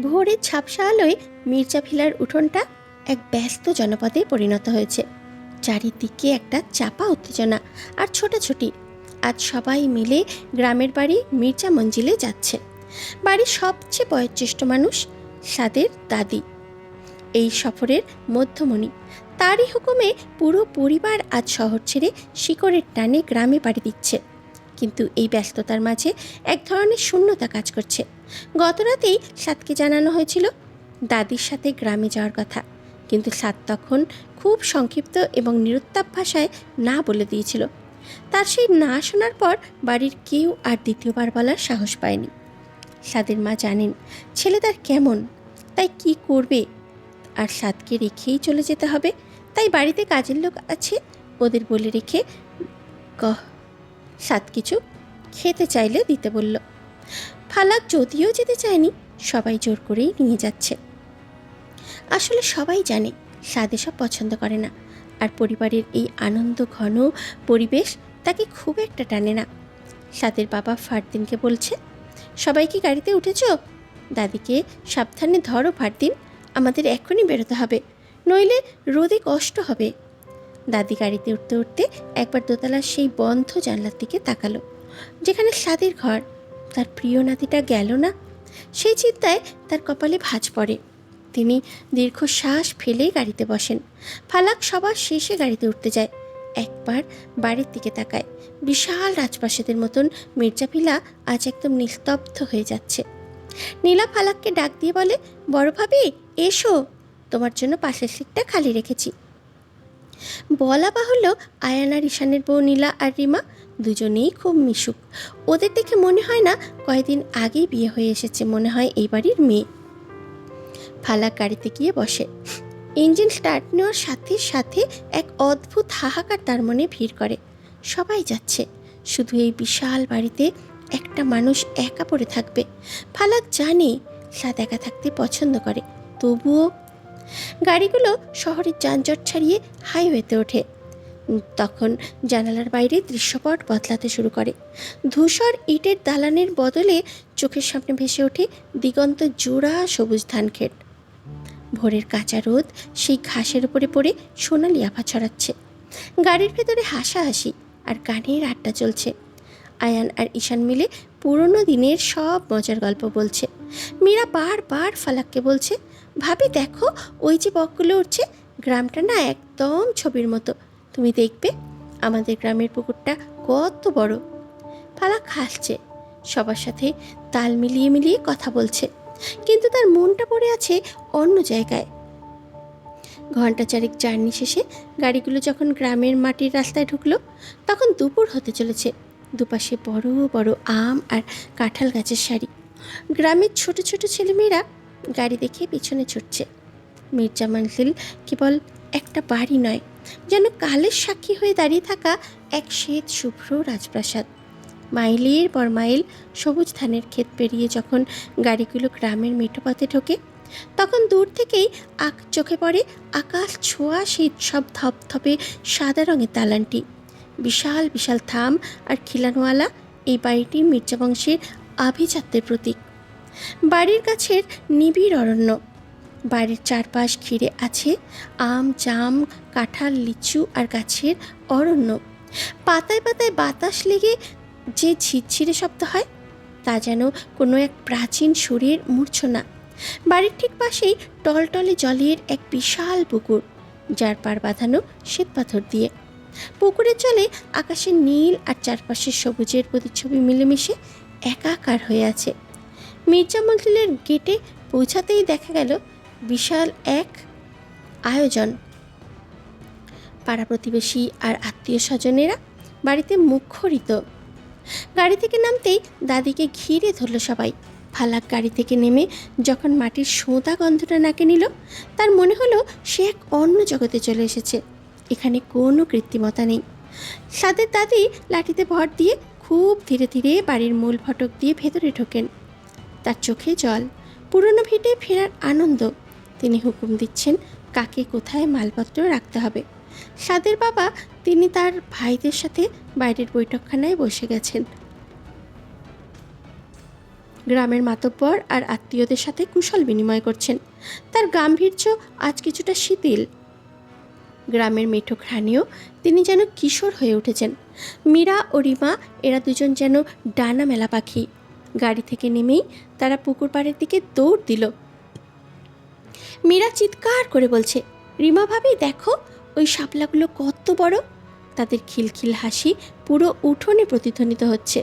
ভোরের ঝাপসা আলোয় মির্জা ভিলার উঠোনটা এক ব্যস্ত জনপদে পরিণত হয়েছে। চারিদিকে একটা চাপা উত্তেজনা আর ছোটাছুটি। আজ সবাই মিলে গ্রামের বাড়ি মির্জা মঞ্জিলে যাচ্ছে। বাড়ির সবচেয়ে বয়োজ্যেষ্ঠ মানুষ সাদের দাদি এই সফরের মধ্যমণি। তারই হুকুমে পুরো পরিবার আজ শহর ছেড়ে শিকড়ের টানে গ্রামে পাড়ি দিচ্ছে। কিন্তু এই ব্যস্ততার মাঝে এক ধরনের শূন্যতা কাজ করছে। গতরাতেই সাতকে জানানো হয়েছিল দাদির সাথে গ্রামে যাওয়ার কথা, কিন্তু সাত তখন খুব সংক্ষিপ্ত এবং নিরুত্তাপ ভাষায় না বলে দিয়েছিল। তার সেই না শোনার পর বাড়ির কেউ আর দ্বিতীয়বার বলার সাহস পায়নি। সাদের মা জানেন ছেলে তার কেমন, তাই কি করবে, আর সাতকে রেখেই চলে যেতে হবে। তাই বাড়িতে কাজের লোক আছে, ওদের বলে রেখে সাত কিছু খেতে চাইলে দিতে বলল। ফালাক যদিও যেতে চায়নি, সবাই জোর করেই নিয়ে যাচ্ছে। আসলে সবাই জানে সাদ এসব পছন্দ করে না, আর পরিবারের এই আনন্দ ঘন পরিবেশ তাকে খুব একটা টানে না। সাদের বাবা ফারদিনকে বলছে, সবাই কি গাড়িতে উঠেছ? দাদিকে সাবধানে ধরো ফারদিন, আমাদের এখনই বেরোতে হবে, নইলে রোদে কষ্ট হবে। দাদি গাড়িতে উঠতে উঠতে একবার দোতলার সেই বন্ধ জানলার দিকে তাকালো, যেখানে সাদের ঘর। তার প্রিয় নাতিটা গেল না, সেই চিন্তায় তার কপালে ভাঁজ পড়ে। তিনি দীর্ঘশ্বাস ফেলে গাড়িতে বসেন। ফালাক সবার শেষে গাড়িতে উঠতে যায়। একবার বাড়ির দিকে তাকায়। বিশাল রাজপ্রাসাদের মতন মির্জা ভিলা আজ একদম নিস্তব্ধ হয়ে যাচ্ছে। নীলা ফালাককে ডাক দিয়ে বলে, বড় ভাবি এসো, তোমার জন্য পাশের সিটটা খালি রেখেছি। বলা বাহুল্য, আয়ান আর ঈশানের বউ নীলা আর রিমা দুজনেই খুব মিশুক। ওদের দেখে মনে হয় না কয়েকদিন আগেই বিয়ে হয়ে এসেছে, মনে হয় এই বাড়ির মেয়ে। ফালাক গাড়িতে গিয়ে বসে। ইঞ্জিন স্টার্ট নেওয়ার সাথে সাথে এক অদ্ভুত হাহাকার তার মনে ভিড় করে। সবাই যাচ্ছে, শুধু এই বিশাল বাড়িতে একটা মানুষ একা পড়ে থাকবে। ফালাক জানে সাদ একা থাকতে পছন্দ করে, তবুও গাড়িগুলো শহরের যানজট ছাড়িয়ে হাইওয়েতে ওঠে। তখন জানালার বাইরে দৃশ্যপট বদলাতে শুরু করে। ধূসর ইটের দালানের বদলে চোখের সামনে ভেসে ওঠে দিগন্ত জোড়া সবুজ ধান ক্ষেত। ভোরের কাঁচা রোদ সেই ঘাসের উপরে পড়ে সোনালি আভা ছড়াচ্ছে। গাড়ির ভেতরে হাসাহাসি আর গানের আড্ডা চলছে। আয়ান আর ঈশান মিলে পুরনো দিনের সব মজার গল্প বলছে। মীরা বারবার ফালাককে বলছে, ভাবি দেখো ওই যে বকগুলো উঠছে, গ্রামটা না একদম ছবির মতো, তুমি দেখবে আমাদের গ্রামের পুকুরটা কত বড়। ফালাক হাসছে, সবার সাথে তাল মিলিয়ে মিলিয়ে কথা বলছে, কিন্তু তার মনটা পড়ে আছে অন্য জায়গায়। ঘণ্টা চারেক জার্নি শেষে গাড়িগুলো যখন গ্রামের মাটির রাস্তায় ঢুকলো, তখন দুপুর হতে চলেছে। দুপাশে বড় বড় আম আর কাঁঠাল গাছের সারি। গ্রামের ছোট ছোট ছেলেমেয়েরা গাড়ি দেখে পিছনে ছুটছে। মির্জা মঞ্জিল কেবল একটা বাড়ি নয়, যেন কালের সাক্ষী হয়ে দাঁড়িয়ে থাকা এক শ্বেত শুভ্র রাজপ্রাসাদ। মাইলের পর মাইল সবুজ ধানের ক্ষেত পেরিয়ে যখন গাড়িগুলো গ্রামের মেঠো পথে ঢোকে, তখন দূর থেকেই চোখে পড়ে আকাশ ছোঁয়া সেই সব ধপধপে সাদা রঙের দালানটি। বিশাল বিশাল থাম আর খিলানওয়ালা এই বাড়িটি মির্জা বংশের আভিজাত্যের প্রতীক। বাড়ির গাছের নিবিড় অরণ্য, বাড়ির চারপাশ ঘিরে আছে আম, জাম, কাঁঠাল, লিচু আর গাছের অরণ্য। পাতায় পাতায় বাতাস লেগে যে ঝিরঝিরে শব্দ হয়, তা যেন কোনো এক প্রাচীন সুরের মূর্ছনা। বাড়ির ঠিক পাশেই টলটলে জলের এক বিশাল পুকুর, যার পার বাঁধানো শ্বেতপাথর দিয়ে। পুকুরের জলে আকাশের নীল আর চারপাশের সবুজের প্রতিচ্ছবি মিলেমিশে একাকার হয়ে আছে। মির্জা মঞ্জিলের গেটে পৌঁছাতেই দেখা গেল বিশাল এক আয়োজন। পাড়া প্রতিবেশী আর আত্মীয় স্বজনেরা বাড়িতে মুখরিত। গাড়ি থেকে নামতেই দাদিকে ঘিরে ধরল সবাই। ফালাক গাড়ি থেকে নেমে যখন মাটির সোঁদা গন্ধটা নাকে নিল, তার মনে হলো সে এক অন্য জগতে চলে এসেছে। এখানে কোনো কৃত্রিমতা নেই। সাদের দাদি লাঠিতে ভর দিয়ে খুব ধীরে ধীরে বাড়ির মূল ফটক দিয়ে ভেতরে ঢোকেন। তার চোখে জল, পুরনো ভিটে ফেরার আনন্দ। তিনি হুকুম দিচ্ছেন কাকে কোথায় মালপত্র রাখতে হবে। সাদের বাবা, তিনি তার ভাইদের সাথে বাইরের বৈঠকখানায় বসে গেছেন। গ্রামের মাতব্বর আর আত্মীয়দের সাথে কুশল বিনিময় করছেন। তার গাম্ভীর্য আজ কিছুটা শিথিল। গ্রামের মেঠো ঘ্রাণেও তিনি যেন কিশোর হয়ে উঠেছেন। মীরা ও রিমা এরা দুজন যেন ডানা মেলা পাখি। গাড়ি থেকে নেমেই তারা পুকুর পাড়ের দিকে দৌড় দিল। মীরা চিৎকার করে বলছে, রিমা ভাবি দেখো ওই শাপলাগুলো কত বড়। তাদের খিলখিল হাসি পুরো উঠোনে প্রতিধ্বনিত হচ্ছে।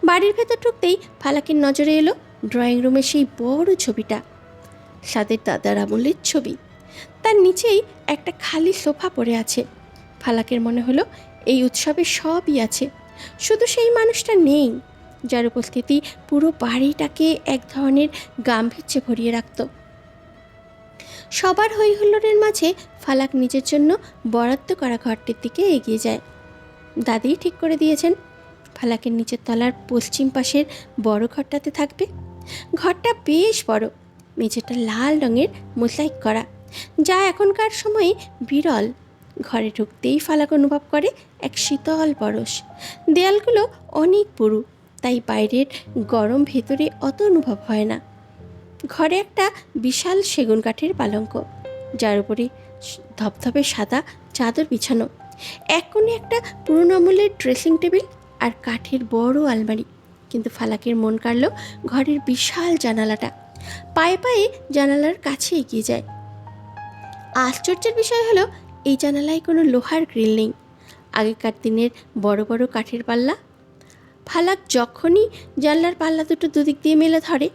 বাড়ির ভেতর ঢুকতেই ফালাকের নজরে এলো ড্রয়িং রুমের সেই বড় ছবিটা, সাদের দাদার আমলের ছবি। তার নিচেই একটা খালি সোফা পড়ে আছে। ফালাকের মনে হলো এই উৎসবে সবই আছে, শুধু সেই মানুষটা নেই যার উপস্থিতি পুরো বাড়িটাকে এক ধরনের গাম্ভীর্যে ভরিয়ে রাখত। সবার হইহুল্লোড়ের মাঝে ফালাক নিজের জন্য বরাদ্দ করা ঘরটির দিকে এগিয়ে যায়। দাদিই ঠিক করে দিয়েছেন ফালাকের নিচের তলার পশ্চিম পাশের বড় ঘরটাতে থাকবে। ঘরটা বেশ বড়, মেঝেটা লাল রঙের মোজাইক করা, যা এখনকার সময়ে বিরল। ঘরে ঢুকতেই ফালাক অনুভব করে এক শীতল পরশ। দেয়ালগুলো অনেক পুরু, তাই বাইরের গরম ভেতরে অত অনুভব হয় না। ঘরে একটা বিশাল সেগুন কাঠের পালঙ্ক, যার উপরে ধপধপে সাদা চাদর বিছানো। এক কোণে একটা পুরনো আমলের ড্রেসিং টেবিল আর কাঠের বড় আলমারি। কিন্তু ফালাকের মন কাড়ল ঘরের বিশাল জানালাটা। পায়ে পায়ে জানালার কাছে এগিয়ে যায়। আশ্চর্যের বিষয় হলো এই জানালায় কোনো লোহার গ্রিল নেই, আগেকার দিনের বড় বড় কাঠের পাল্লা। ফালাক যখনই জানলার পাল্লা দুটো দুদিক দিয়ে মেলে ধরে,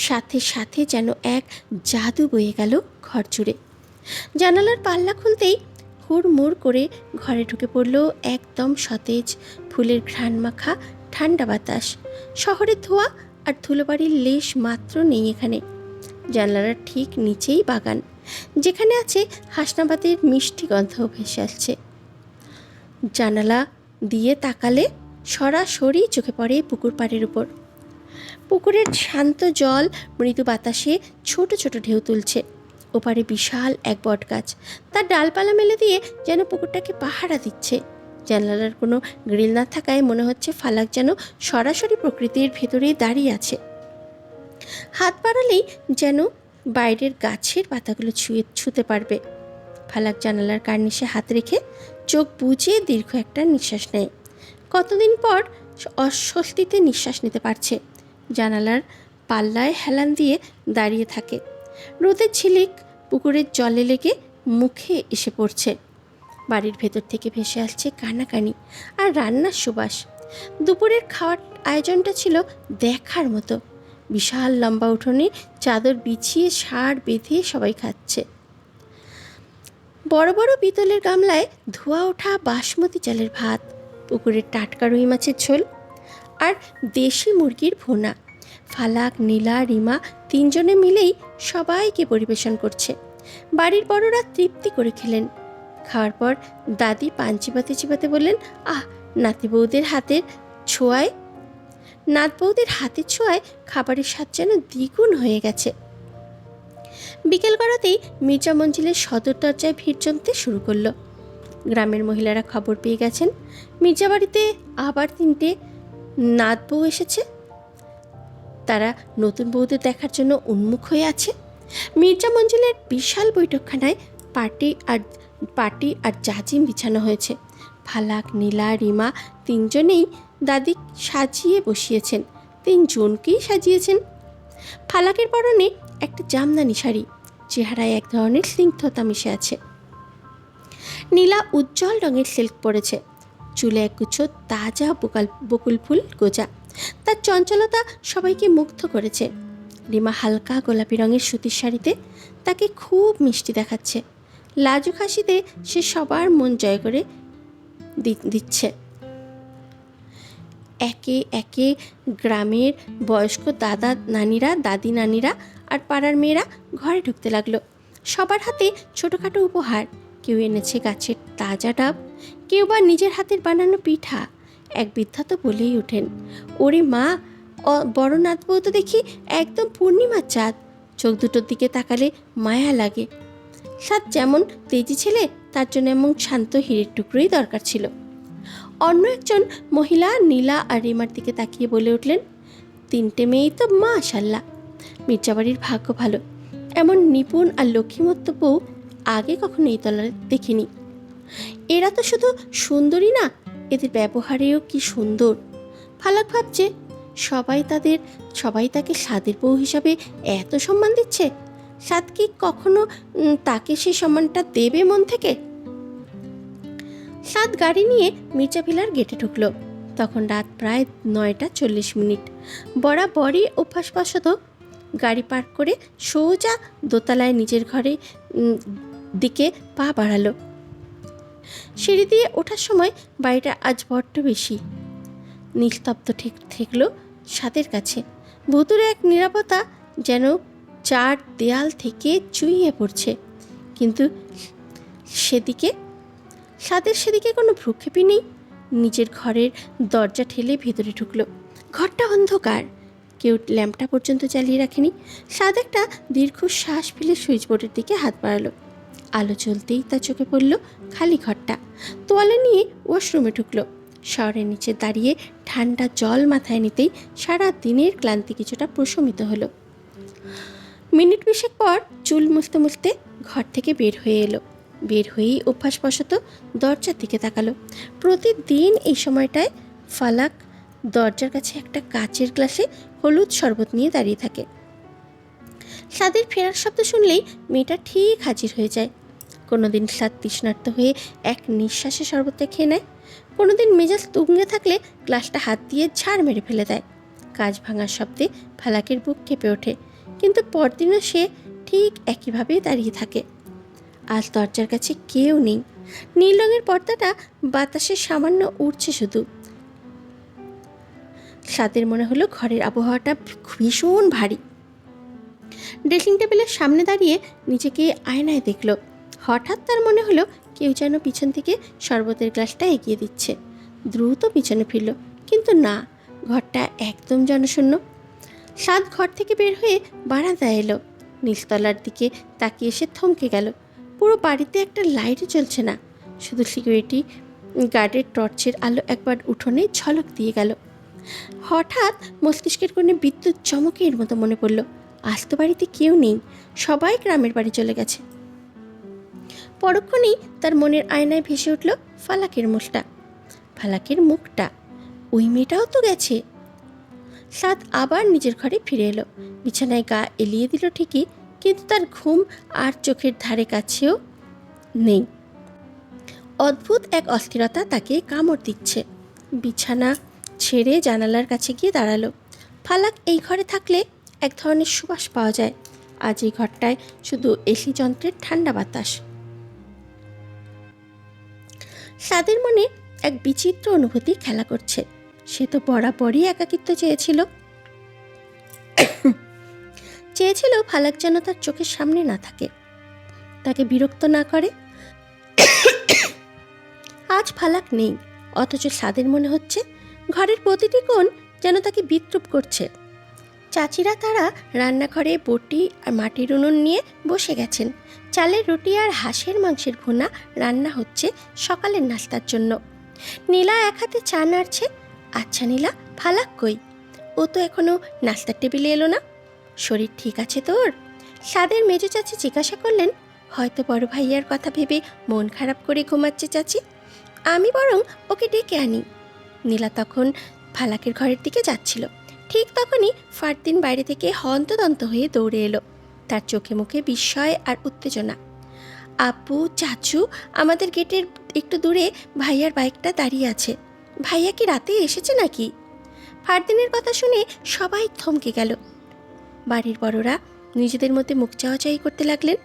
সাথে সাথে যেন এক জাদু বয়ে গেল ঘর জুড়ে। জানালার পাল্লা খুলতেই হুড়মুড় করে ঘরে ঢুকে পড়ল একদম সতেজ ফুলের ঘ্রাণ মাখা ঠান্ডা বাতাস। শহরের ধোঁয়া আর ধুলোবাড়ির লেশ মাত্র নেই এখানে। জানালার ঠিক নিচেই বাগান, যেখানে আছে হাসনাবাদের মিষ্টি গন্ধ ভেসে আসছে। জানালা দিয়ে তাকালে সরাসরি চোখে পড়ে পুকুর পাড়ের উপর। পুকুরের শান্ত জল মৃদু বাতাসে ছোট ছোট ঢেউ তুলছে। ওপারে বিশাল এক বট গাছ, তার ডালপালা মেলে দিয়ে যেন পুকুরটাকে পাহারা দিচ্ছে। জানালার কোনো গ্রিল না থাকায় মনে হচ্ছে ফালাক যেন সরাসরি প্রকৃতির ভেতরেই দাঁড়িয়ে আছে। হাত বাড়ালেই যেন বাইরের গাছের পাতাগুলো ছুঁতে পারবে। ফালাক জানালার কার্নিশে হাত রেখে চোখ বুজে দীর্ঘ একটা নিঃশ্বাস নেয়। কতদিন পর অস্বস্তিতে নিঃশ্বাস নিতে পারছে। জানালার পাল্লায় হেলান দিয়ে দাঁড়িয়ে থাকে। রোদের ঝিলিক পুকুরের জলে লেগে মুখে এসে পড়ছে। বাড়ির ভেতর থেকে ভেসে আসছে কানাকানি আর রান্নার সুবাস। দুপুরের খাওয়ার আয়োজনটা ছিল দেখার মতো। বিশাল লম্বা উঠোনে চাদর বিছিয়ে ষাঁড় বেঁধে সবাই খাচ্ছে। বড় বড় পিতলের গামলায় ধোয়া ওঠা বাসমতি চালের ভাত, পুকুরের টাটকা রুই মাছের ঝোল আর দেশি মুরগির ভুনা। ফালাক, নীলা, রিমা তিনজনে মিলেই সবাইকে পরিবেশন করছে। বাড়ির বড়রা তৃপ্তি করে খেলেন। খাওয়ার পর দাদি পান চিবাতে চিবাতে বললেন, আহ, নাতি বৌদের হাতের ছোঁয়ায় খাবারের স্বাদ যেন দ্বিগুণ হয়ে গেছে। বিকেল গড়াতেই মির্জা মঞ্জিলের সদর দরজায় ভিড় জমতে শুরু করলো। গ্রামের মহিলারা খবর পেয়ে গেছেন মির্জা বাড়িতে আবার 3টে নাত বউ এসেছে। তারা নতুন বউদের দেখার জন্য উন্মুখ হয়ে আছে। মির্জা মঞ্জিলের বিশাল বৈঠকখানায় পাটি আর জাজিম বিছানো হয়েছে। ফালাক, নীলা, রিমা তিনজনেই দাদি সাজিয়ে বসিয়েছেন। 3 জনকেই সাজিয়েছেন। ফালাকের পরনে একটা জামদানি শাড়ি, চেহারায় এক ধরনের স্নিগ্ধতা মিশে আছে। নীলা উজ্জ্বল রঙের সিল্ক পরেছে, চুলে একগুচ্ছ তাজা বকুল ফুল গোজা। তার চঞ্চলতা সবাইকে মুগ্ধ করেছে। রিমা হালকা গোলাপি রঙের সুতির শাড়িতে তাকে খুব মিষ্টি দেখাচ্ছে। লাজুক হাসিতে সে সবার মন জয় করে দিচ্ছে। একে একে গ্রামের বয়স্ক দাদি নানিরা আর পাড়ার মেয়েরা ঘরে ঢুকতে লাগলো। সবার হাতে ছোটোখাটো উপহার। কেউ এনেছে গাছের তাজা ডাব, কেউ বা নিজের হাতের বানানো পিঠা। এক বৃদ্ধা তো বলেই ওঠেন, ওরে মা, বড় নাত বউ তো দেখি একদম পূর্ণিমার চাঁদ, চোখ দুটোর দিকে তাকালে মায়া লাগে। সাত যেমন তেজি ছেলে, তার জন্য এমন শান্ত হীরের টুকরোই দরকার ছিল। অন্য একজন মহিলা নীলা আর রিমার দিকে তাকিয়ে বলে উঠলেন, তিনটে মেয়েই তো মাশাল্লাহ। মির্জাবাড়ির ভাগ্য ভালো, এমন নিপুণ আর লক্ষ্মীমত্ত বউ আগে কখনো এই তলায় দেখিনি। এরা তো শুধু সুন্দরী না, এদের ব্যবহারেও কি সুন্দর। ফালাক ভাবছে সবাই তাকে সাদের বউ হিসাবে এত সম্মান দিচ্ছে। সাদ কি কখনো তাকে সেই সম্মানটা দেবে মন থেকে? সাদ গাড়ি নিয়ে মির্জা ভিলার গেটে ঢুকলো। তখন রাত প্রায় 9:40। বরাবরই অভ্যাসবশত গাড়ি পার্ক করে সোজা দোতলায় নিজের ঘরে দিকে পা বাড়ালো। সিঁড়ি দিয়ে ওঠার সময় বাড়িটা আজ বড্ড বেশি নিস্তব্ধ ঠেকলো সাদের কাছে। ভুতুরে এক নীরবতা যেন চার দেয়াল থেকে চুইয়ে পড়ছে। কিন্তু সেদিকে কোনো ভ্রুক্ষেপই নেই। নিজের ঘরের দরজা ঠেলে ভেতরে ঢুকলো। ঘরটা অন্ধকার, কেউ ল্যাম্পটা পর্যন্ত জ্বালিয়ে রাখেনি। সাদ একটা দীর্ঘ শ্বাস ফেলে সুইচ বোর্ডের দিকে হাত বাড়ালো। আলো জ্বলতেই তার চোখে পড়ল খালি ঘরটা। তোয়ালে নিয়ে ওয়াশরুমে ঢুকলো। শাওয়ারের নিচে দাঁড়িয়ে ঠান্ডা জল মাথায় নিতেই সারা দিনের ক্লান্তি কিছুটা প্রশমিত হলো। মিনিট 20 পর চুল মুছতে মুছতে ঘর থেকে বের হয়েই অভ্যাসবশত দরজার দিকে তাকালো। প্রতিদিন এই সময়টায় ফালাক দরজার কাছে একটা কাচের গ্লাসে হলুদ শরবত নিয়ে দাঁড়িয়ে থাকে। সাদের ফেরার শব্দ শুনলেই মেয়েটা ঠিক হাজির হয়ে যায়। কোনোদিন সাদ তৃষ্ণার্ত হয়ে এক নিঃশ্বাসে শরবতটা খেয়ে নেয়, কোনোদিন মেজাজ তুঙ্গে থাকলে গ্লাসটা হাত দিয়ে ঝাড় মেরে ফেলে দেয়। কাঁচ ভাঙার শব্দে ফালাকের বুক কেঁপে ওঠে, কিন্তু পরদিনও সে ঠিক একইভাবেই দাঁড়িয়ে থাকে। আজ দরজার কাছে কেউ নেই। নীল রঙের পর্দাটা বাতাসে সামান্য উড়ছে শুধু। সাদের মনে হলো ঘরের আবহাওয়াটা ভীষণ ভারী। ড্রেসিং টেবিলের সামনে দাঁড়িয়ে নিজেকে আয়নায় দেখল। হঠাৎ তার মনে হলো কেউ যেন পিছন থেকে শরবতের গ্লাসটা এগিয়ে দিচ্ছে। দ্রুত পিছনে ফিরল, কিন্তু না, ঘরটা একদম জনশূন্য। সাদ ঘর থেকে বের হয়ে বারান্দায় এলো। নিচতলার দিকে তাকিয়ে সে থমকে গেল। পুরো বাড়িতে একটা লাইটও জ্বলছে না, শুধু সিকিউরিটি গার্ডের টর্চের আলো একবার উঠোনে ঝলক দিয়ে গেল। হঠাৎ মস্তিষ্কের কোণে বিদ্যুৎ চমকের মতো মনে পড়ল, আজ তো বাড়িতে কেউ নেই, সবাই গ্রামের বাড়ি চলে গেছে। পরক্ষণেই তার মনের আয়নায় ভেসে উঠল ফালাকের মুখটা। ওই মেয়েটাও তো গেছে। সাদ আবার নিজের ঘরে ফিরে এলো। বিছানায় গা এলিয়ে দিল ঠিকই, কিন্তু তার ঘুম আর চোখের ধারে কাছেও নেই। অদ্ভুত এক অস্থিরতা তাকে কামড় দিচ্ছে। বিছানা ছেড়ে জানালার কাছে গিয়ে দাঁড়ালো। ফালাক এই ঘরে থাকলে এক ধরনের সুবাস পাওয়া যায়। আজ এই ঘরটায় শুধু এসি যন্ত্রের ঠান্ডা বাতাস। সাদের মনে এক বিচিত্র অনুভূতি খেলা করছে। সে তো বরাবরই একাকিত্ব চেয়েছিল ফালাক যেন তার চোখের সামনে না থাকে, তাকে বিরক্ত না করে। আজ ফালাক নেই, অথচ সাদের মনে হচ্ছে ঘরের প্রতিটি কোণ যেন তাকে বিদ্রুপ করছে। চাচিরা তারা রান্নাঘরে বটি আর মাটির উনুন নিয়ে বসে গেছেন। চালের রুটি আর হাঁসের মাংসের ভুনা রান্না হচ্ছে সকালের নাস্তার জন্য। নীলা এক হাতে চা নাড়ছে। আচ্ছা নীলা, ফালাক কই? ও তো এখনো নাস্তার টেবিলে এলো না। শরীর ঠিক আছে তোর? সাদের মেজো চাচি জিজ্ঞাসা করলেন। হয়তো বড় ভাইয়ার কথা ভেবে মন খারাপ করে ঘুমাচ্ছে চাচি, আমি বরং ওকে ডেকে আনি। নীলা তখন ফালাকের ঘরের দিকে যাচ্ছিল। ঠিক তখনই ফারদিন বাইরে থেকে হন্তদন্ত হয়ে দৌড়ে এলো। তার চোখে মুখে বিস্ময় আর উত্তেজনা। আপু, চাচু, আমাদের গেটের একটু দূরে ভাইয়ার বাইকটা দাঁড়িয়ে আছে। ভাইয়া কি রাতে এসেছে নাকি? ফারদিনের কথা শুনে সবাই থমকে গেল। বাড়ির বড়রা নিজেদের মধ্যে মুখ চাওয়াচাই করতে লাগলেন।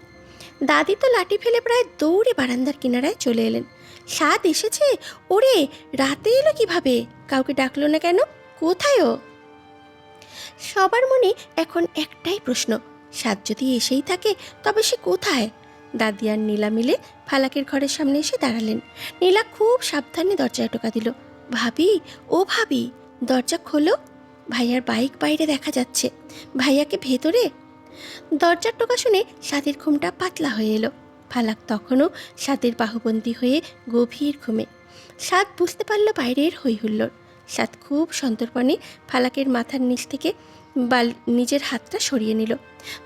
দাদি তো লাঠি ফেলে প্রায় দৌড়ে বারান্দার কিনারায় চলে এলেন। সাদ এসেছে? ওরে, রাতে এলো কিভাবে? কাউকে ডাকলো না কেন? কোথায় ও? সবার মনে এখন একটাই প্রশ্ন, সাদ যদি এসেই থাকে তবে সে কোথায়? দাদি আর নীলা মিলে ফালাকের ঘরের সামনে এসে দাঁড়ালেন। নীলা খুব সাবধানে দরজায় টোকা দিল। ভাবি, ও ভাবি, দরজা খোলো, ভাইয়ার বাইক বাইরে দেখা যাচ্ছে। ভাইয়াকে ভেতরে। দরজার টোকা শুনে সাদের ঘুমটা পাতলা হয়ে এলো। ফালাক তখনও সাদের বাহুবন্দী হয়ে গভীর ঘুমে। সাদ বুঝতে পারল বাইরের হই হুল্লোড়। সাদ খুব সন্তর্পণে ফালাকের মাথার নিচ থেকে নিজের হাতটা সরিয়ে নিল।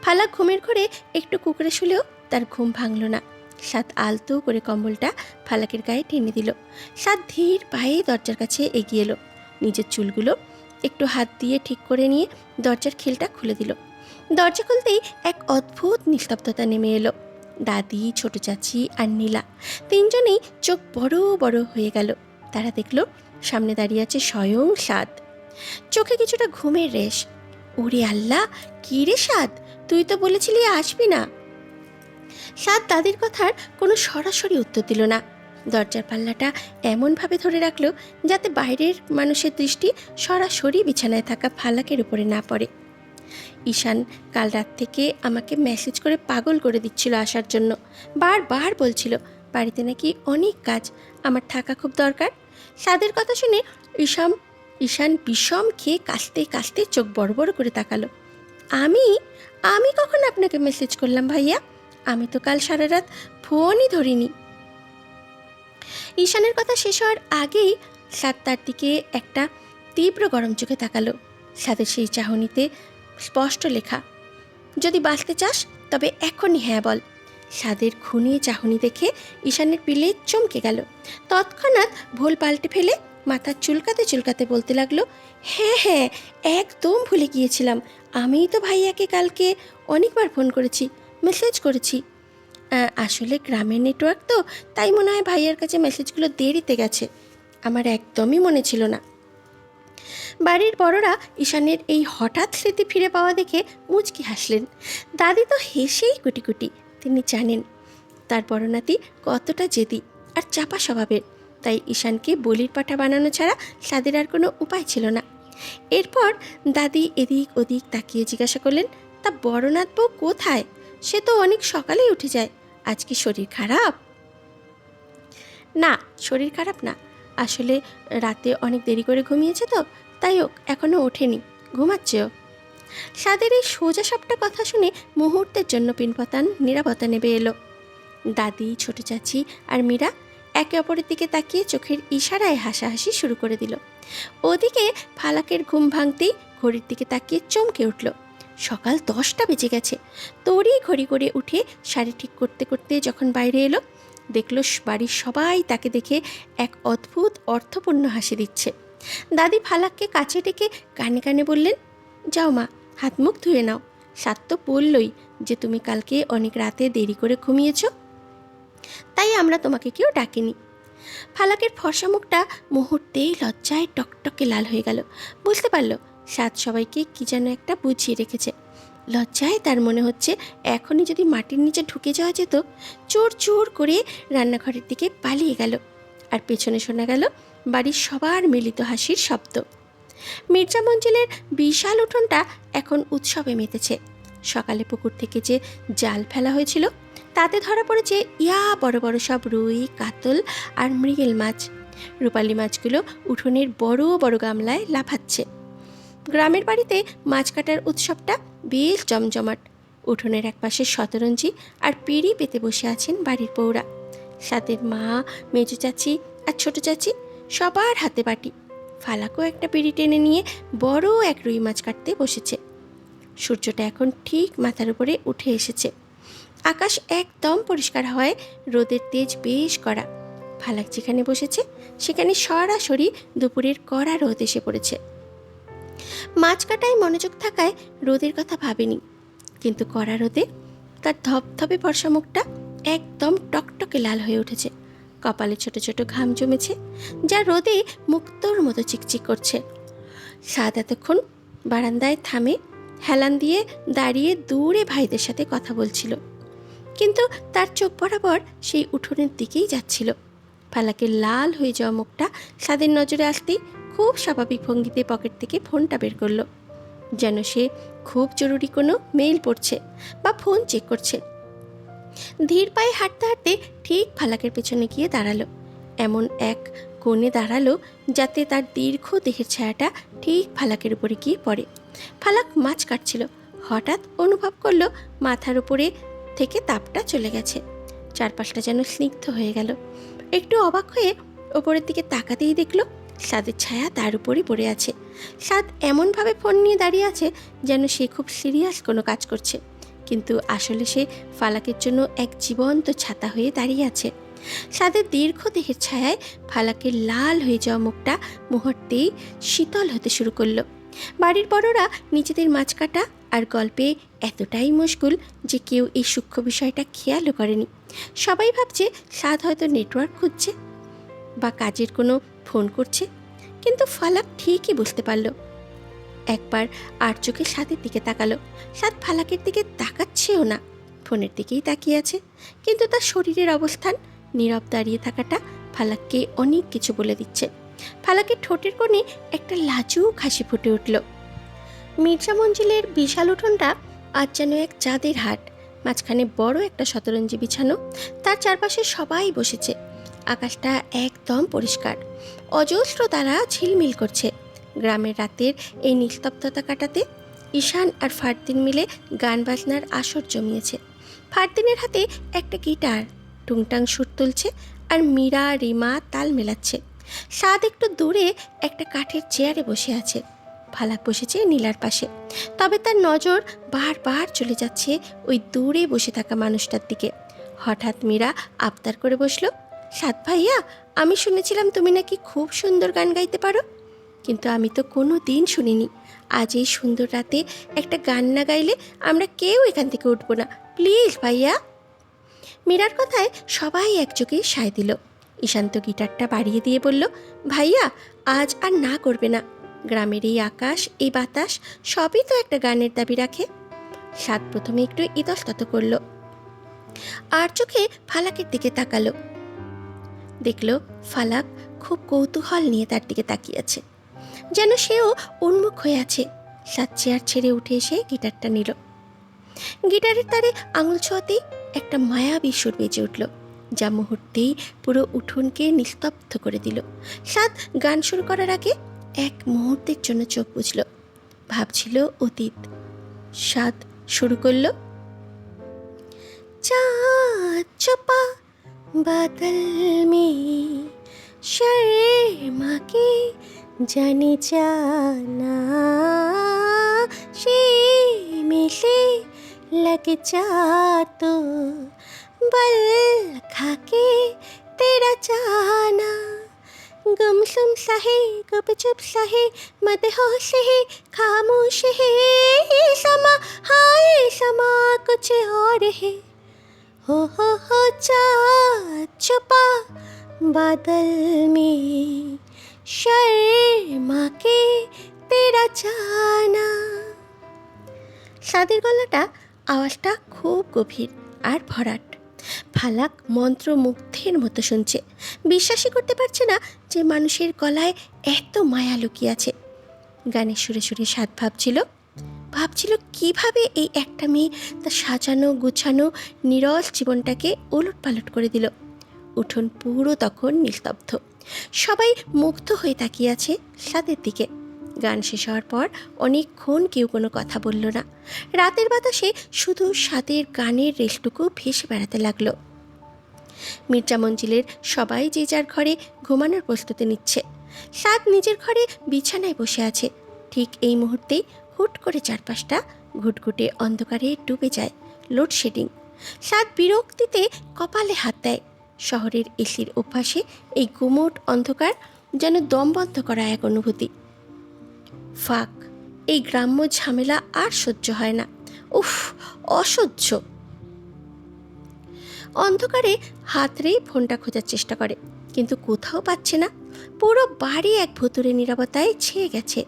ফালাক ঘুমের ঘরে একটু কুকড়ে শুলেও তার ঘুম ভাঙল না। সাদ আলতো করে কম্বলটা ফালাকের গায়ে টেনে দিল। সাদ ধীর পায়ে দরজার কাছে এগিয়ে এলো। নিজের চুলগুলো একটু হাত দিয়ে ঠিক করে নিয়ে দরজার খিলটা খুলে দিল। দরজা খুলতেই এক অদ্ভুত নিস্তব্ধতা নেমে এলো। দাদি, ছোট চাচি আর নীলা তিনজনেই চোখ বড় বড় হয়ে গেল। তারা দেখল সামনে দাঁড়িয়ে আছে স্বয়ং সাদ। চোখে কিছুটা ঘুমের রেশ। ওরে আল্লাহ, কি রে সাদ, তুই তো বলেছিলি আসবি না। সাদ দাদির কথার কোনো সরাসরি উত্তর দিল না। দরজার পাল্লাটা এমনভাবে ধরে রাখলো যাতে বাইরের মানুষের দৃষ্টি সরাসরি বিছানায় থাকা ফালাকের উপরে না পড়ে। ঈশান কাল রাত থেকে আমাকে মেসেজ করে পাগল করে দিচ্ছিল আসার জন্য। বারবার বলছিল বাড়িতে নাকি অনেক কাজ, আমার থাকা খুব দরকার। সাদের কথা শুনে ঈশান বিষম খেয়ে কাশতে কাশতে চোখ বড় বড় করে তাকালো। আমি কখন আপনাকে মেসেজ করলাম ভাইয়া? আমি তো কাল সারা রাত ফোনই ধরিনি। ঈশানের কথা শেষ হওয়ার আগেই সাদ তার দিকে একটা তীব্র গরম চোখে তাকালো। সাদের সেই চাহনিতে স্পষ্ট লেখা, যদি বাঁচতে চাস তবে এখনই হ্যাঁ বল। সাদের খুনি চাহনি দেখে ঈশানের পিলে চমকে গেল। তৎক্ষণাৎ ভোল পাল্টে ফেলে মাথা চুলকাতে চুলকাতে বলতে লাগলো, হ্যাঁ, একদম ভুলে গিয়েছিলাম। আমিই তো ভাইয়াকে কালকে অনেকবার ফোন করেছি, মেসেজ করেছি। আসলে গ্রামের নেটওয়ার্ক তো, তাই মনে হয় ভাইয়ার কাছে মেসেজগুলো দেরিতে গেছে। আমার একদমই মনে ছিল না। বাড়ির বড়রা ঈশানের এই হঠাৎ স্মৃতি ফিরে পাওয়া দেখে মুচকি হাসলেন। দাদি তো হেসেই কুটি কুটি। তিনি জানেন তার বড় নাতি কতটা জেদি আর চাপা স্বভাবের, তাই ঈশানকে বলির পাঠা বানানো ছাড়া সাদের আর কোনো উপায় ছিল না। এরপর দাদি এদিক ওদিক তাকিয়ে জিজ্ঞাসা করলেন, তা বড়নাথ বউ কোথায়? সে তো অনেক সকালেই উঠে যায়। আজ কি শরীর খারাপ? না, শরীর খারাপ না, আসলে রাতে অনেক দেরি করে ঘুমিয়েছে তো, তাই এখনও ওঠেনি, ঘুমাচ্ছেও। সাদের এই সোজা সাপটা কথা শুনে মুহূর্তের জন্য পিনপতান নীরবতা নেমে এলো। দাদি, ছোট চাচি আর মীরা একে অপরের দিকে তাকিয়ে চোখের ইশারায় হাসাহাসি শুরু করে দিল। ওদিকে ফালাকের ঘুম ভাঙতেই ঘড়ির দিকে তাকিয়ে চমকে উঠল। সকাল 10টা বেজে গেছে। তড়ি ঘড়ি করে উঠে শাড়ি ঠিক করতে করতে যখন বাইরে এলো, দেখল বাড়ির সবাই তাকে দেখে এক অদ্ভুত অর্থপূর্ণ হাসি দিচ্ছে। দাদি ফালাককে কাছে ডেকে কানে কানে বললেন, যাও মা, হাত মুখ ধুয়ে নাও। সাত তো বললই যে তুমি কালকে অনেক রাতে দেরি করে ঘুমিয়েছ, তাই আমরা তোমাকে কেউ ডাকিনি। ফালাকের ফর্সা মুখটা মুহূর্তেই লজ্জায় টকটকে লাল হয়ে গেল। বুঝতে পারল সাত সবাইকে কি যেন একটা বুঝিয়ে রেখেছে। লজ্জায় তার মনে হচ্ছে এখনই যদি মাটির নিচে ঢুকে যাওয়া যেত। চোর চোর করে রান্নাঘরের দিকে পালিয়ে গেল। আর পেছনে শোনা গেল বাড়ির সবার মিলিত হাসির শব্দ। মির্জা মঞ্জিলের বিশাল উঠোনটা এখন উৎসবে মেতেছে। সকালে পুকুর থেকে যে জাল ফেলা হয়েছিল তাতে ধরা পড়েছে ইয়া বড় বড় সব রুই, কাতল আর মৃগেল মাছ। রূপালী মাছগুলো উঠোনের বড় বড় গামলায় লাফাচ্ছে। গ্রামের বাড়িতে মাছ কাটার উৎসবটা বেশ জমজমাট। উঠোনের একপাশে শতরঞ্জি আর পিঁড়ি পেতে বসে আছেন বাড়ির বউরা। সাদের মা, মেজো চাচি আর ছোট চাচি সবার হাতে বাটি। ফালাকও একটা পিঁড়ি টেনে নিয়ে বড় এক রুই মাছ কাটতে বসেছে। সূর্যটা এখন ঠিক মাথার উপরে উঠে এসেছে। আকাশ একদম পরিষ্কার হওয়ায় রোদের তেজ বেশ কড়া। ফালাক যেখানে বসেছে সেখানে সরাসরি দুপুরের কড়া রোদ এসে পড়েছে। মাছ কাটায় মনোযোগ থাকায় রোদের কথা ভাবেনি, কিন্তু কড়া রোদে তার ধপধপে ফর্সা মুখটা একদম টকটকে লাল হয়ে উঠেছে। কপালে ছোট ছোট ঘাম জমেছে, যা রোদে মুক্তোর মতো চিকচিক করছে। সাদ এতক্ষণ বারান্দায় থামে হেলান দিয়ে দাঁড়িয়ে দূরে ভাইদের সাথে কথা বলছিল, কিন্তু তার চোখ বরাবর সেই উঠোনের দিকেই যাচ্ছিল। ফালাকের লাল হয়ে যাওয়া মুখটা সাদের নজরে আসতেই খুব স্বাভাবিক ভঙ্গিতে পকেট থেকে ফোনটা বের করলো, যেন সে খুব জরুরি কোনো মেইল পড়ছে বা ফোন চেক করছে। ধীর পায়ে হাঁটতে হাঁটতে ঠিক ফালাকের পেছনে গিয়ে দাঁড়ালো। এমন এক কোণে দাঁড়ালো যাতে তার দীর্ঘ দেহের ছায়াটা ঠিক ফালাকের উপরে গিয়ে পড়ে। ফালাক মাছ কাটছিল, হঠাৎ অনুভব করলো মাথার উপরে থেকে তাপটা চলে গেছে। চারপাশটা যেন স্নিগ্ধ হয়ে গেল। একটু অবাক হয়ে ওপরের দিকে তাকাতেই দেখলো সাদের ছায়া তার উপরই পড়ে আছে। সাদ এমনভাবে ফোন নিয়ে দাঁড়িয়ে আছে যেন সে খুব সিরিয়াস কোনো কাজ করছে, কিন্তু আসলে সে ফালাকের জন্য এক জীবন্ত ছাতা হয়ে দাঁড়িয়ে আছে। সাদের দীর্ঘ দেহের ছায়ায় ফালাকের লাল হয়ে যাওয়া মুখটা মুহূর্তেই শীতল হতে শুরু করলো। বাড়ির বড়রা নিজেদের মাছ কাটা আর গল্পে এতটাই মশগুল যে কেউ এই সূক্ষ্ম বিষয়টা খেয়ালও করেনি। সবাই ভাবছে সাদ হয়তো নেটওয়ার্ক খুঁজছে বা কাজের কোনো ফোন করছে, কিন্তু ফালাক ঠিকই বুঝতে পারল। একবার আর চোখে সাদের দিকে তাকালো। সাদ ফালাকের দিকে তাকাচ্ছেও না, ফোনের দিকেই তাকিয়ে আছে, কিন্তু তার শরীরের অবস্থান, নীরব দাঁড়িয়ে থাকাটা ফালাককে অনেক কিছু বলে দিচ্ছে। ফালাকের ঠোঁটের কোণে একটা লাজুক হাসি ফুটে উঠল। মির্জা মঞ্জিলের বিশাল উঠোনটা আজ যেন এক চাঁদের হাট। মাঝখানে বড় একটা শতরঞ্জি বিছানো, তার চারপাশে সবাই বসেছে। আকাশটা একদম পরিষ্কার, অজস্র তারা ঝিলমিল করছে। গ্রামের রাতের এই নিস্তব্ধতা কাটাতে ঈশান আর ফারদিন মিলে গান বাজনার আসর জমিয়েছে। ফারদিনের হাতে একটা গিটার, টুংটাং সুর তুলছে, আর মীরা রিমা তাল মেলাচ্ছে। সাদ একটু দূরে একটা কাঠের চেয়ারে বসে আছে। ফালাক বসেছে নীলার পাশে, তবে তার নজর বারবার চলে যাচ্ছে ওই দূরে বসে থাকা মানুষটার দিকে। হঠাৎ মীরা আবদার করে বসলো, সাদ ভাইয়া, আমি শুনেছিলাম তুমি নাকি খুব সুন্দর গান গাইতে পারো, কিন্তু আমি তো কোনো দিন শুনিনি। আজ এই সুন্দর রাতে একটা গান না গাইলে আমরা কেউ এখান থেকে উঠবো না, প্লিজ ভাইয়া। মীরার কথায় সবাই একযোগে সায় দিল। ঈশান্ত গিটারটা বাড়িয়ে দিয়ে বলল, ভাইয়া, আজ আর না করবে না। গ্রামের এই আকাশ, এই বাতাস সবই তো একটা গানের দাবি রাখে। সাদ প্রথমে একটু ইতস্তত করল, আর চোখে ফালাকের দিকে তাকালো। দেখল ফালাক খুব কৌতূহল নিয়ে তার দিকে তাকিয়ে আছে, যেন সেও উন্মুখ হয়ে আছে। সাদ চেয়ার ছেড়ে উঠে এসে গিটারটা নিল। গিটারের তারে আঙুল ছোঁয়াতেই একটা মায়াবী সুর বেজে উঠল, যা মুহূর্তেই পুরো উঠোনকে নিস্তব্ধ করে দিল। সাদ গান শুরু করার আগে এক মুহূর্তের জন্য চোখ বুঝল, ভাবছিল অতীত। সাদ শুরু করল, চাঁদ চপা বাদল মে শর্মা के जाने जाना से में से लग जा तो बल खा के तेरा जाना गुमसुम सा है गुपचुप सा है मदहोश है खामोश है ये समा हाय समा कुछ और है हो चाँद छुपा बादल में शर्मा के तेरा जाना। সাদের গলাটা, আওয়াজটা খুব গভীর আর ভরাট। ফালাক মন্ত্রমুগ্ধের মতো শুনছে, বিশ্বাসই করতে পারছে না যে মানুষের গলায় এত মায়া লুকিয়ে আছে। গানের সুরে সুরে সাদ ভাবছিল কিভাবে এই একটা মেয়ে তার সাজানো গুছানো নিরস জীবনটাকে ওলটপালট করে দিল। উঠোন পুরো তখন নিস্তব্ধ, সবাই মুগ্ধ হয়ে তাকিয়ে আছে সাদের দিকে। গান শেষ হওয়ার পর অনেকক্ষণ কেউ কোনো কথা বলল না। রাতের বাতাসে শুধু সাদের গানের রেশটুকু ভেসে বেড়াতে লাগলো। মির্জা মঞ্জিলের সবাই যে যার ঘরে ঘুমানোর প্রস্তুতি নিচ্ছে। সাদ নিজের ঘরে বিছানায় বসে আছে। ঠিক এই মুহূর্তেই হুট করে চারপাশটা ঘুটঘুটে অন্ধকারে ডুবে যায়। লোডশেডিং। সাদ বিরক্তিতে কপালে হাত দেয়। শহরের এসির অভ্যাসে এই গুমোট অন্ধকার যেন দমবন্ধ করা এক অনুভূতি। ফাঁক, এই গ্রাম্য ঝামেলা আর সহ্য হয় না। উফ, অসহ্য। অন্ধকারে হাতড়েই ফোনটা খোঁজার চেষ্টা করে, কিন্তু কোথাও পাচ্ছে না। পুরো বাড়ি এক ভুতুরে নীরবতায় ছেয়ে গেছে।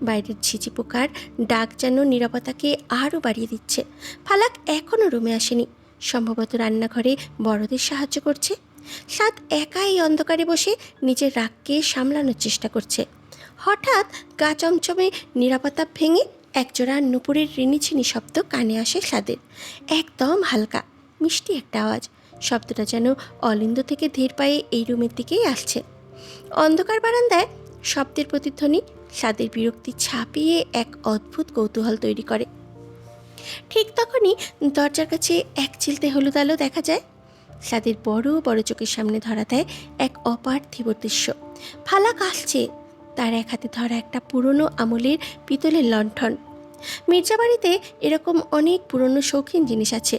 বাইরের ঝিঝি পোকার ডাক যেন নীরবতাকে আরও বাড়িয়ে দিচ্ছে। ফালাক এখনও রুমে আসেনি, সম্ভবত রান্নাঘরে বড়দের সাহায্য করছে। সাদ একা এই অন্ধকারে বসে নিজের রাগকে সামলানোর চেষ্টা করছে। হঠাৎ গা চমচমে নীরবতা ভেঙে একজোড়া নুপুরের রিনিঝিনি শব্দ কানে আসে সাদের। একদম হালকা মিষ্টি একটা আওয়াজ। শব্দটা যেন অলিন্দ থেকে ধীর পায়ে এই রুমের দিকেই আসছে। অন্ধকার বারান্দায় শব্দের প্রতিধ্বনি সাদের বিরক্তি ছাপিয়ে এক অদ্ভুত কৌতূহল তৈরি করে। ঠিক তখনই দরজার কাছে এক চিলতে হলুদ আলো দেখা যায়। সাদের বড় বড় চোখের সামনে ধরা দেয় এক অপার্থিব দৃশ্য। ফালাক আসছে, তার এক হাতে ধরা একটা পুরনো আমলের পিতলের লণ্ঠন। মির্জাবাড়িতে এরকম অনেক পুরনো শৌখিন জিনিস আছে।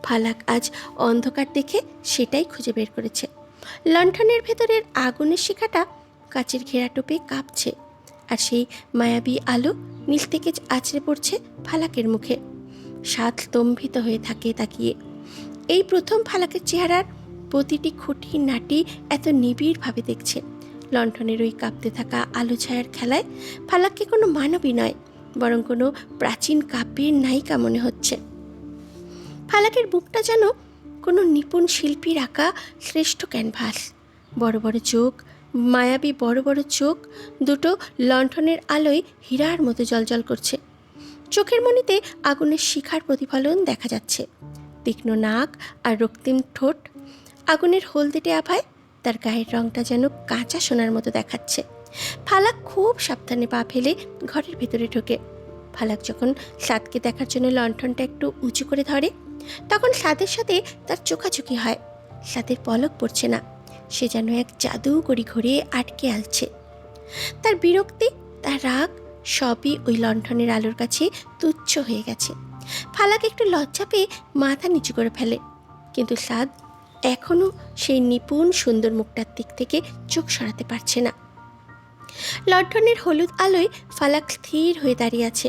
ফালাক আজ অন্ধকার দেখে সেটাই খুঁজে বের করেছে। লণ্ঠনের ভেতরের আগুনের শিখাটা কাচের ঘেরা টোপে কাঁপছে, আর সেই মায়াবী আলো নীল থেকে আছড়ে পড়ছে ফালাকের মুখে। সাত স্তম্ভিত হয়ে থাকে তাকিয়ে। এই প্রথম ফালাকের চেহারার প্রতিটি খুঁটি নাটি এত নিবিড়ভাবে দেখছে। লণ্ঠনের ওই কাঁপতে থাকা আলো ছায়ার খেলায় ফালাককে কোনো মানবী নয়, বরং কোনো প্রাচীন কাব্যের নায়িকা মনে হচ্ছে। ফালাকের বুকটা যেন কোনো নিপুণ শিল্পীর আঁকা শ্রেষ্ঠ ক্যানভাস। বড় বড় চোখ, মায়াবী বড় বড় চোখ দুটো লণ্ঠনের আলোয় হীরার মতো জ্বলজ্বল করছে। চোখের মণিতে আগুনের শিখার প্রতিফলন দেখা যাচ্ছে। তীক্ষ্ণ নাক আর রক্তিম ঠোঁট আগুনের হলদেটে আভায় তার গায়ের রংটা যেন কাঁচা সোনার মতো দেখাচ্ছে। ফালাক খুব সাবধানে পা ফেলে ঘরের ভেতরে ঢোকে। ফালাক যখন সাদকে দেখার জন্য লণ্ঠনটা একটু উঁচু করে ধরে, তখন সাদের সাথে তার চোখাচোখি হয়। সাদের পলক পড়ছে না, সে যেন এক জাদুকরি ঘুরে আটকে আলছে। তার বিরক্তি, তার রাগ সবই ওই লণ্ঠনের আলোর কাছে তুচ্ছ হয়ে গেছে। ফালাক একটু লজ্জা পেয়ে মাথা নিচু করে ফেলে, কিন্তু সাদ এখনও সেই নিপুণ সুন্দর মুখটার দিক থেকে চোখ সরাতে পারছে না। লণ্ঠনের হলুদ আলোয় ফালাক স্থির হয়ে দাঁড়িয়ে আছে।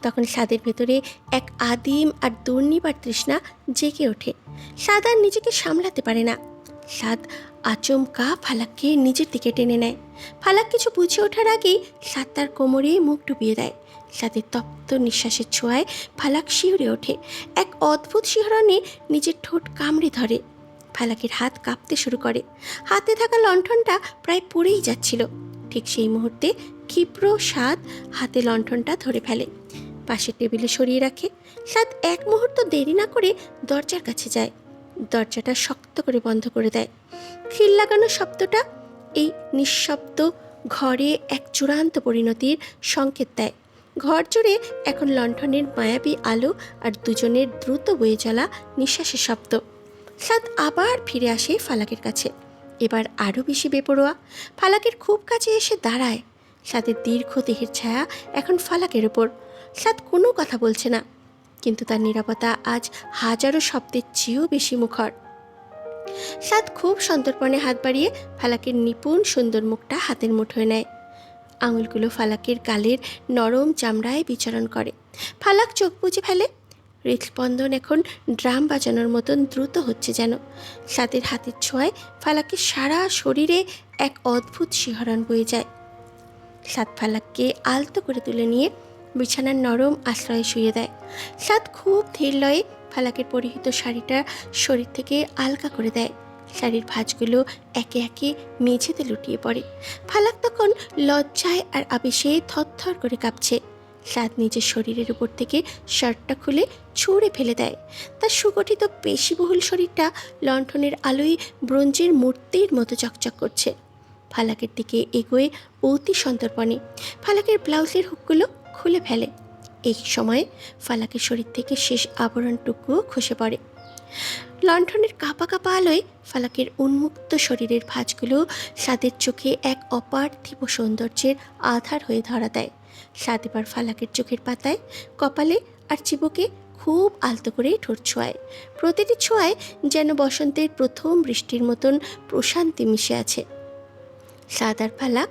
তখন সাদের ভেতরে এক আদিম আর দুর্নিবার তৃষ্ণা জেগে ওঠে। সাদ আর নিজেকে সামলাতে পারে না। সাদ আচমকা ফালাককে নিজের দিকে টেনে নেয়। ফালাক কিছু বুঝে ওঠার আগেই সাদ তার কোমরে মুখ ডুবিয়ে দেয়। সাদের তপ্ত নিঃশ্বাসের ছোঁয়ায় ফালাক শিউরে ওঠে। এক অদ্ভুত শিহরণে নিজের ঠোঁট কামড়ে ধরে। ফালাকের হাত কাঁপতে শুরু করে। হাতে থাকা লণ্ঠনটা প্রায় পড়েই যাচ্ছিল। ঠিক সেই মুহূর্তে ক্ষিপ্র সাদ হাতে লণ্ঠনটা ধরে ফেলে, পাশের টেবিলে সরিয়ে রাখে। সাদ এক মুহূর্ত দেরি না করে দরজার কাছে যায়। দরজাটা শক্ত করে বন্ধ করে দেয়। খিল লাগানো শব্দটা এই নিঃশব্দ ঘরে এক চূড়ান্ত পরিণতির সংকেত দেয়। ঘর জুড়ে এখন লণ্ঠনের মায়াবী আলো আর দুজনের দ্রুত বয়ে চলা নিঃশ্বাসের শব্দ। সাদ আবার ফিরে আসে ফালাকের কাছে, এবার আরও বেশি বেপরোয়া। ফালাকের খুব কাছে এসে দাঁড়ায়। সাদের দীর্ঘ দেহের ছায়া এখন ফালাকের ওপর। সাদ কোনো কথা বলছে না, কিন্তু তার নীরবতা আজ হাজারো শব্দের চেয়েও বেশি মুখর। সাদ খুব সন্তর্পণে হাত বাড়িয়ে ফালাকের নিপুণ সুন্দর মুখটা হাতের মুঠোয় নেয়। আঙুলগুলো ফালাকের গালের নরম চামড়ায় বিচরণ করে। ফালাক চোখ বুজে ফেলে। হৃদস্পন্দন এখন ড্রাম বাজানোর মতন দ্রুত হচ্ছে যেন। সাদের হাতের ছোঁয়ায় ফালাকের সারা শরীরে এক অদ্ভুত শিহরণ বয়ে যায়। সাদ ফালাককে আলতো করে তুলে নিয়ে বিছানার নরম আশ্রয়ে শুয়ে দেয়। সাদ খুব ধীর লয়ে ফালাকের পরিহিত শাড়িটা শরীর থেকে আলগা করে দেয়। শাড়ির ভাঁজগুলো একে একে মেঝেতে লুটিয়ে পড়ে। ফালাক তখন লজ্জায় আর আবেশে থরথর করে কাঁপছে। সাদ নিজের শরীরের উপর থেকে শার্টটা খুলে ছুঁড়ে ফেলে দেয়। তার সুগঠিত পেশিবহুল শরীরটা লণ্ঠনের আলোয় ব্রোঞ্জের মূর্তির মতো চকচক করছে। ফালাকের দিকে এগোয়ে অতি সন্তর্পণে ফালাকের ব্লাউজের হুকগুলো খুলে ফেলে। এই সময় ফালাকের শরীর থেকে শেষ আবরণটুকুও খসে পড়ে। লণ্ঠনের কাঁপা কাঁপা আলোয় ফালাকের উন্মুক্ত শরীরের ভাঁজগুলো সাদের চোখে এক অপার্থিব সৌন্দর্যের আধার হয়ে ধরা দেয়। সাদ এবার ফালাকের চোখের পাতায়, কপালে আর চিবুকে খুব আলতো করে ঠোঁট ছোঁয়ায়। প্রতিটি ছোঁয়ায় যেন বসন্তের প্রথম বৃষ্টির মতন প্রশান্তি মিশে আছে। সাদ আর ফালাক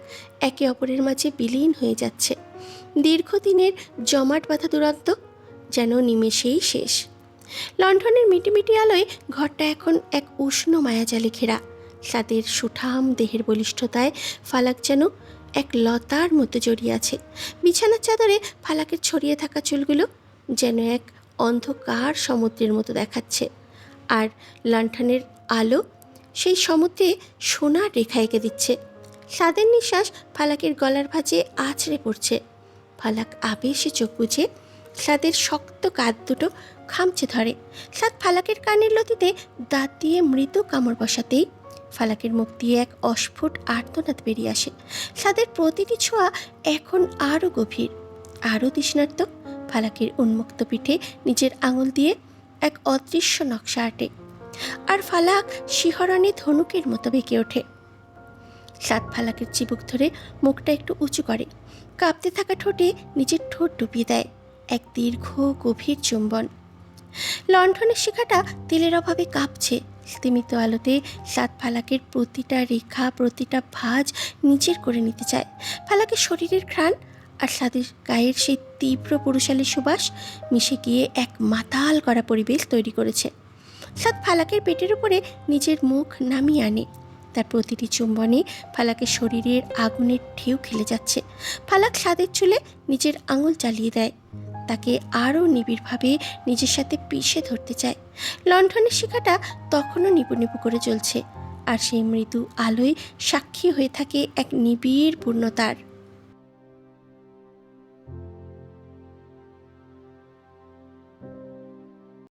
একে অপরের মাঝে বিলীন হয়ে যাচ্ছে। দীর্ঘদিনের জমাট বাঁধা দূরত্ব যেন নিমেষেই শেষ। লণ্ঠনের মিটিমিটি আলোয় ঘরটা এখন এক উষ্ণ মায়াজালে ঘেরা। সাদের সুঠাম দেহের বলিষ্ঠতায় ফালাক যেন এক লতার মতো জড়িয়ে আছে। বিছানার চাদরে ফালাকের ছড়িয়ে থাকা চুলগুলো যেন এক অন্ধকার সমুদ্রের মতো দেখাচ্ছে, আর লণ্ঠনের আলো সেই সমুদ্রে সোনার রেখা এঁকে দিচ্ছে। সাদের নিঃশ্বাস ফালাকের গলার ভাঁজে আছড়ে পড়ছে। ফালাক আবেশে চোখ বুজে সাদের শক্ত কাঁধ দুটো খামচে ধরে। সাদ ফালাকের কানের লতিতে দাঁত দিয়ে মৃদু কামড় বসাতেই ফালাকের মুখ দিয়ে এক অস্ফুট আর্তনাদ বেরিয়ে আসে। সাদের প্রতিটি ছোঁয়া এখন আরও গভীর, আরও তৃষ্ণার্ত। ফালাকের উন্মুক্ত পিঠে নিজের আঙুল দিয়ে এক অদৃশ্য নকশা আঁটে। আর ফালাক শিহরণে ধনুকের মতো বেঁকে ওঠে। সাদ ফালাকের চিবুক ধরে মুখটা একটু উঁচু করে, কাঁপতে থাকা ঠোঁটে নিজের ঠোঁট ডুবিয়ে দেয় এক দীর্ঘ গভীর চুম্বন। লণ্ঠনের শিখাটা তেলের অভাবে কাঁপছে। স্তিমিত আলোতে সাদ ফালাকের প্রতিটা রেখা, প্রতিটা ভাঁজ নিজের করে নিতে চায়। ফালাকের শরীরের ঘ্রাণ আর সাদের গায়ের সেই তীব্র পুরুষালী সুবাস মিশে গিয়ে এক মাতাল করা পরিবেশ তৈরি করেছে। সাদ ফালাকের পেটের উপরে নিজের মুখ নামিয়ে আনে। তার প্রতিটি চুম্বনে ফালাকের শরীরের আগুনের ঢেউ খেলে যাচ্ছে। ফালাক সাদের চুলে নিজের আঙুল চালিয়ে দেয়, তাকে আরও নিবিড়ভাবে নিজের সাথে পিষে ধরতে চায়। লণ্ঠনের শিখাটা তখনও নিবু নিবু করে জ্বলছে, আর সেই মৃদু আলোয় সাক্ষী হয়ে থাকে এক নিবিড় পূর্ণতার।